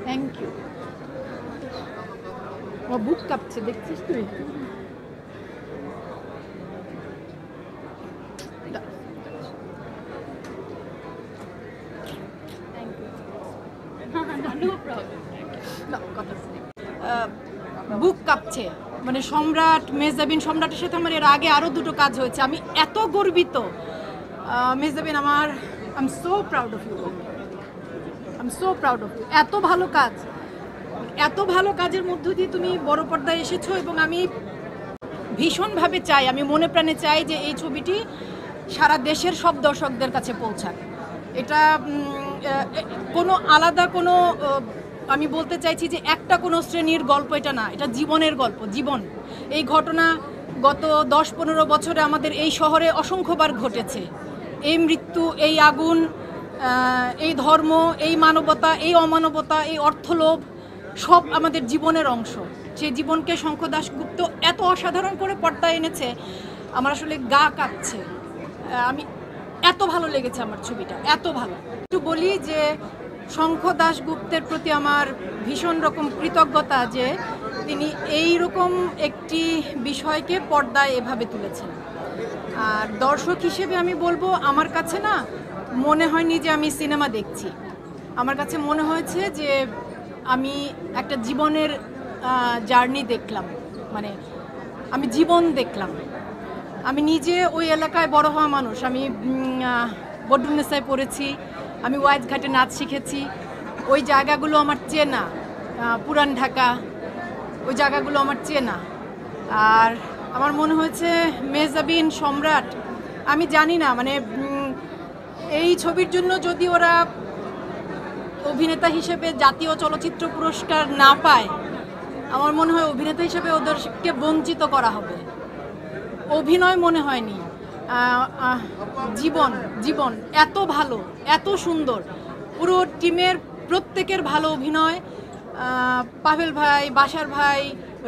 Thank you. ও বুক কাঁপছে, দেখছিস তুই? বুক কাঁপছে, মানে সম্রাট, মেহজাবিন, সম্রাটের সাথে আমার এর আগে আরও দুটো কাজ হয়েছে। আমি এত গর্বিত Mehjabin, I am so proud of you, I am so proud of you. এত ভালো কাজ, এত ভালো কাজের মধ্য দিয়ে তুমি বড় পর্দায় এসেছো, এবং আমি ভীষণভাবে চাই, আমি মনে প্রাণে চাই যে এই ছবিটি সারা দেশের সব দর্শকদের কাছে পৌঁছাক। এটা কোনো আলাদা কোনো, আমি বলতে চাইছি যে একটা কোনো শ্রেণীর গল্প এটা না, এটা জীবনের গল্প, জীবন। এই ঘটনা গত 10-15 বছরে আমাদের এই শহরে অসংখ্যবার ঘটেছে। এই মৃত্যু, এই আগুন, এই ধর্ম, এই মানবতা, এই অমানবতা, এই অর্থলোভ, সব আমাদের জীবনের অংশ। সেই জীবনকে শঙ্খ দাশগুপ্ত এত অসাধারণ করে পর্দায় এনেছে, আমার আসলে গা কাঁপছে। আমি এত ভালো লেগেছে আমার ছবিটা, এত ভালো। একটু বলি যে শঙ্খ দাশগুপ্তের প্রতি আমার ভীষণ রকম কৃতজ্ঞতা যে তিনি এই রকম একটি বিষয়কে পর্দায় এভাবে তুলেছেন। আর দর্শক হিসেবে আমি বলবো, আমার কাছে না মনে হয়নি যে আমি সিনেমা দেখছি। আমার কাছে মনে হয়েছে যে আমি একটা জীবনের জার্নি দেখলাম, মানে আমি জীবন দেখলাম। আমি নিজে ওই এলাকায় বড় হওয়া মানুষ, আমি বড্ডুন্নেসায় পড়েছি, আমি ওয়াইজঘাটে নাচ শিখেছি, ওই জায়গাগুলো আমার চেনা, পুরান ঢাকা, ওই জায়গাগুলো আমার চেনা। আর আমার মনে হয়েছে মেহজাবিন, সম্রাট, আমি জানি না, মানে এই ছবির জন্য যদি ওরা অভিনেতা হিসেবে জাতীয় চলচ্চিত্র পুরস্কার না পায়, আমার মনে হয় অভিনেতা হিসেবে ওদেরকে বঞ্চিত করা হবে। অভিনয় মনে হয়নি, জীবন, জীবন এত ভালো, এত সুন্দর, পুরো টিমের প্রত্যেকের ভালো অভিনয়, পাভেল ভাই, বাশার ভাই,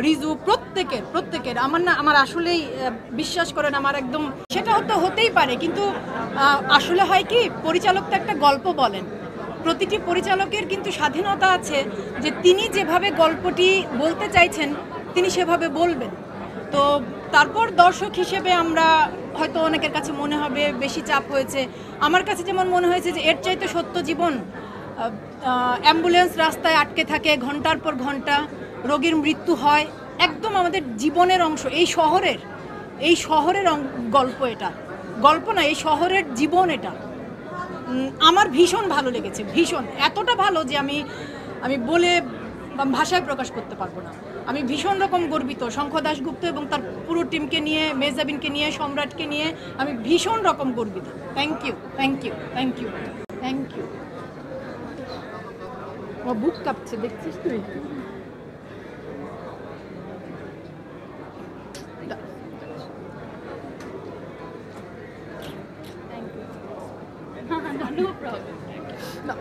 রিজু, প্রত্যেকের আমার আসলেই বিশ্বাস করেন, আমার একদম সেটা হতেই পারে, কিন্তু আসলে হয় কি, পরিচালক তো একটা গল্প বলেন, প্রতিটি পরিচালকের কিন্তু স্বাধীনতা আছে যে তিনি যেভাবে গল্পটি বলতে চাইছেন তিনি সেভাবে বলবেন। তো তারপর দর্শক হিসেবে আমরা হয়তো অনেকের কাছে মনে হবে বেশি চাপ হয়েছে, আমার কাছে যেমন মনে হয়েছে যে এর চাইতে সত্য জীবন। অ্যাম্বুলেন্স রাস্তায় আটকে থাকে ঘন্টার পর ঘন্টা, রোগীর মৃত্যু হয়, একদম আমাদের জীবনের অংশ। এই শহরের গল্প, এটা গল্প না, এই শহরের জীবন। এটা আমার ভীষণ ভালো লেগেছে, ভীষণ, এতটা ভালো যে আমি বলে ভাষায় প্রকাশ করতে পারবো না। আমি ভীষণ রকম গর্বিত শঙ্খ দাশগুপ্ত এবং তার পুরো টিমকে নিয়ে, মেহজাবিনকে নিয়ে, সম্রাটকে নিয়ে আমি ভীষণ রকম গর্বিত। Thank you, thank you, thank you, thank you. ও বুক কাঁপছে, দেখছিস তুই? Thank you. No problem. No,